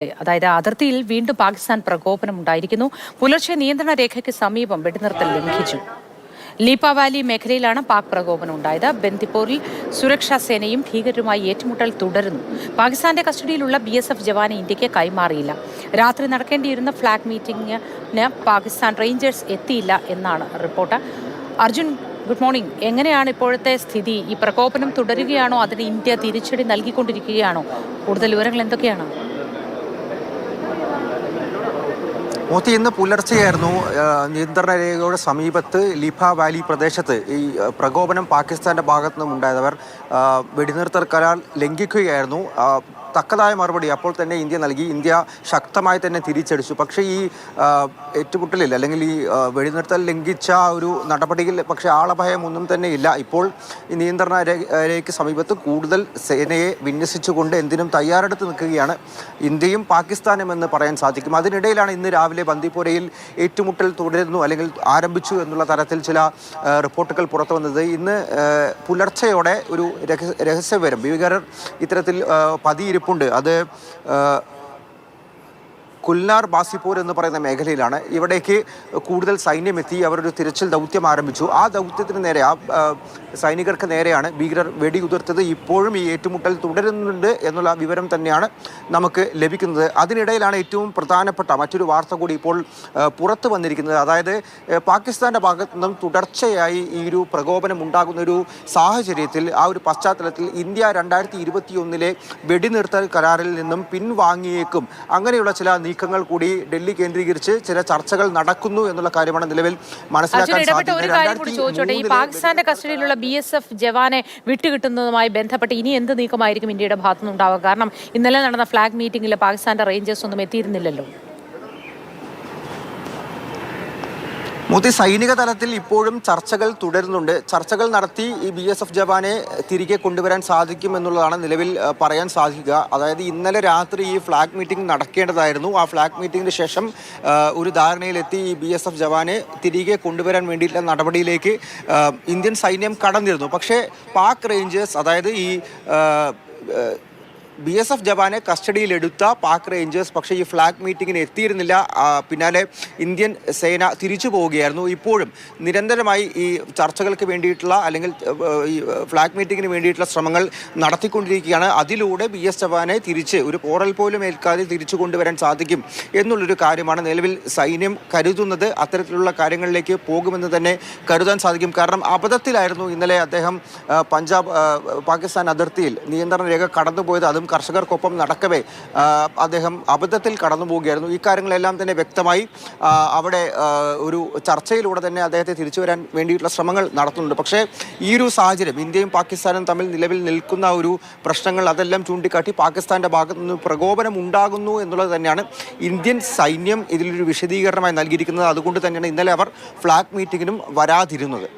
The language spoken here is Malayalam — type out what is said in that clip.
അതായത് അതിർത്തിയിൽ വീണ്ടും പാകിസ്ഥാൻ പ്രകോപനമുണ്ടായിരിക്കുന്നു. പുലർച്ചെ നിയന്ത്രണ രേഖയ്ക്ക് സമീപം വെടിനിർത്തൽ ലംഘിച്ചു. ലീപ്പ വാലി മേഖലയിലാണ് പാക് പ്രകോപനം ഉണ്ടായത്. ബന്ദിപ്പോറിൽ സുരക്ഷാ സേനയും ഭീകരരുമായി ഏറ്റുമുട്ടൽ തുടരുന്നു. പാകിസ്ഥാന്റെ കസ്റ്റഡിയിലുള്ള BSF ജവാനെ ഇന്ത്യക്ക് കൈമാറിയില്ല. രാത്രി നടക്കേണ്ടിയിരുന്ന ഫ്ലാഗ് മീറ്റിംഗിന് പാകിസ്ഥാൻ റേഞ്ചേഴ്സ് എത്തിയില്ല എന്നാണ് റിപ്പോർട്ട്. Arjun, good morning. എങ്ങനെയാണ് ഇപ്പോഴത്തെ സ്ഥിതി? ഈ പ്രകോപനം തുടരുകയാണോ? അതിന് ഇന്ത്യ തിരിച്ചടി നൽകിക്കൊണ്ടിരിക്കുകയാണോ? കൂടുതൽ വിവരങ്ങൾ എന്തൊക്കെയാണ്? മോത്തി, ഇന്ന് പുലർച്ചെയായിരുന്നു നിയന്ത്രണ രേഖയുടെ സമീപത്ത് ലീപ്പ വാലി പ്രദേശത്ത് ഈ പ്രകോപനം പാകിസ്ഥാന്റെ ഭാഗത്തു നിന്നും ഉണ്ടായവർ വെടിനിർത്തൽ കരാർ ലംഘിക്കുകയായിരുന്നു. തക്കതായ മറുപടി അപ്പോൾ തന്നെ ഇന്ത്യ നൽകി. ഇന്ത്യ ശക്തമായി തന്നെ തിരിച്ചടിച്ചു. പക്ഷേ ഈ ഏറ്റുമുട്ടലിൽ അല്ലെങ്കിൽ ഈ വെടിനിർത്തൽ ലംഘിച്ച ഒരു നടപടിയിൽ പക്ഷേ ആളഭയം ഒന്നും തന്നെ ഇല്ല. ഇപ്പോൾ ഈ നിയന്ത്രണ രേഖയ്ക്ക് സമീപത്ത് കൂടുതൽ സേനയെ വിന്യസിച്ചുകൊണ്ട് എന്തിനും തയ്യാറെടുത്ത് നിൽക്കുകയാണ് ഇന്ത്യയും പാകിസ്ഥാനും എന്ന് പറയാൻ സാധിക്കും. അതിനിടയിലാണ് ഇന്ന് രാവിലെ ബന്ദിപ്പോരയിൽ ഏറ്റുമുട്ടൽ തുടരുന്നു അല്ലെങ്കിൽ ആരംഭിച്ചു എന്നുള്ള തരത്തിൽ ചില റിപ്പോർട്ടുകൾ പുറത്തു വന്നത്. ഇന്ന് പുലർച്ചെയോടെ ഒരു രഹസ്യവിവരം ഭീകരർ ഇത്തരത്തിൽ പതിയിരിപ്പുണ്ട്. അത് കുൽനാർ ബാസിപ്പൂർ എന്ന് പറയുന്ന മേഖലയിലാണ്. ഇവിടേക്ക് കൂടുതൽ സൈന്യമെത്തി അവരൊരു തിരച്ചിൽ ദൗത്യം ആരംഭിച്ചു. ആ ദൗത്യത്തിന് നേരെ സൈനികർക്ക് നേരെയാണ് ഭീകരർ വെടിയുതിർത്തത്. ഇപ്പോഴും ഈ ഏറ്റുമുട്ടൽ തുടരുന്നുണ്ട് എന്നുള്ള വിവരം തന്നെയാണ് നമുക്ക് ലഭിക്കുന്നത്. അതിനിടയിലാണ് ഏറ്റവും പ്രധാനപ്പെട്ട മറ്റൊരു വാർത്ത കൂടി ഇപ്പോൾ പുറത്തു വന്നിരിക്കുന്നത്. അതായത് പാകിസ്ഥാന്റെ ഭാഗത്തു നിന്നും തുടർച്ചയായി ഈ ഒരു പ്രകോപനം ഉണ്ടാകുന്ന ഒരു സാഹചര്യത്തിൽ ആ ഒരു പശ്ചാത്തലത്തിൽ ഇന്ത്യ 2021 വെടിനിർത്തൽ കരാറിൽ നിന്നും പിൻവാങ്ങിയേക്കും. അങ്ങനെയുള്ള ചില നീക്കങ്ങൾ കൂടി ഡൽഹി കേന്ദ്രീകരിച്ച് ചില ചർച്ചകൾ നടക്കുന്നു എന്നുള്ള കാര്യമാണ് നിലവിൽ മനസ്സിലാക്കാൻ സാധിക്കുന്നത്. ഈ പാകിസ്ഥാന്റെ കസ്റ്റഡിയിലുള്ള BSF ജവാനെ വിട്ടുകിട്ടുന്നതുമായി ബന്ധപ്പെട്ട് ഇനി എന്ത് നീക്കമായിരിക്കും ഇന്ത്യയുടെ ഭാഗത്തുനിന്നുണ്ടാവുക? കാരണം ഇന്നലെ നടന്ന ഫ്ലാഗ് മീറ്റിംഗിൽ പാകിസ്ഥാന്റെ റേഞ്ചേഴ്സ് ഒന്നും എത്തിയിരുന്നില്ലല്ലോ. മോദി, സൈനിക തലത്തിൽ ഇപ്പോഴും ചർച്ചകൾ തുടരുന്നുണ്ട്. ചർച്ചകൾ നടത്തി ഈ BSF ജവാനെ തിരികെ കൊണ്ടുവരാൻ സാധിക്കും എന്നുള്ളതാണ് നിലവിൽ പറയാൻ സാധിക്കുക. അതായത് ഇന്നലെ രാത്രി ഈ ഫ്ലാഗ് മീറ്റിംഗ് നടക്കേണ്ടതായിരുന്നു. ആ ഫ്ലാഗ് മീറ്റിംഗിന് ശേഷം ഒരു ധാരണയിലെത്തി ഈ BSF ജവാനെ തിരികെ കൊണ്ടുവരാൻ വേണ്ടിയിട്ടുള്ള നടപടിയിലേക്ക് ഇന്ത്യൻ സൈന്യം കടന്നിരുന്നു. പക്ഷേ പാക് റേഞ്ചേഴ്സ്, അതായത് ഈ BSF ജവാനെ കസ്റ്റഡിയിലെടുത്ത പാക് റേഞ്ചേഴ്സ് പക്ഷേ ഈ ഫ്ലാഗ് മീറ്റിങ്ങിന് എത്തിയിരുന്നില്ല. പിന്നാലെ ഇന്ത്യൻ സേന തിരിച്ചു പോവുകയായിരുന്നു. ഇപ്പോഴും നിരന്തരമായി ഈ ചർച്ചകൾക്ക് വേണ്ടിയിട്ടുള്ള അല്ലെങ്കിൽ ഈ ഫ്ലാഗ് മീറ്റിങ്ങിന് വേണ്ടിയിട്ടുള്ള ശ്രമങ്ങൾ നടത്തിക്കൊണ്ടിരിക്കുകയാണ്. അതിലൂടെ BSF ജവാനെ തിരിച്ച് ഒരു പോറൽ പോലും ഏൽക്കാതെ തിരിച്ചു കൊണ്ടുവരാൻ സാധിക്കും എന്നുള്ളൊരു കാര്യമാണ് നിലവിൽ സൈന്യം കരുതുന്നത്. അത്തരത്തിലുള്ള കാര്യങ്ങളിലേക്ക് പോകുമെന്ന് തന്നെ കരുതാൻ സാധിക്കും. കാരണം അബദ്ധത്തിലായിരുന്നു ഇന്നലെ അദ്ദേഹം പാകിസ്ഥാൻ അതിർത്തിയിൽ നിയന്ത്രണ രേഖ കടന്നുപോയത്. അതും കർഷകർക്കൊപ്പം നടക്കവേ അദ്ദേഹം അബദ്ധത്തിൽ കടന്നു പോവുകയായിരുന്നു. ഈ കാര്യങ്ങളെല്ലാം തന്നെ വ്യക്തമായി അവിടെ ഒരു ചർച്ചയിലൂടെ തന്നെ അദ്ദേഹത്തെ തിരിച്ചു വരാൻ വേണ്ടിയിട്ടുള്ള ശ്രമങ്ങൾ നടത്തുന്നുണ്ട്. പക്ഷേ ഈ ഒരു സാഹചര്യം ഇന്ത്യയും പാകിസ്ഥാനും തമ്മിൽ നിലവിൽ നിൽക്കുന്ന ഒരു പ്രശ്നങ്ങൾ അതെല്ലാം ചൂണ്ടിക്കാട്ടി പാകിസ്ഥാന്റെ ഭാഗത്തു നിന്ന് പ്രകോപനം ഉണ്ടാകുന്നു എന്നുള്ളത് തന്നെയാണ് ഇന്ത്യൻ സൈന്യം ഇതിലൊരു വിശദീകരണമായി നൽകിയിരിക്കുന്നത്. അതുകൊണ്ട് തന്നെയാണ് ഇന്നലെ അവർ ഫ്ലാഗ് മീറ്റിങ്ങിനും വരാതിരുന്നത്.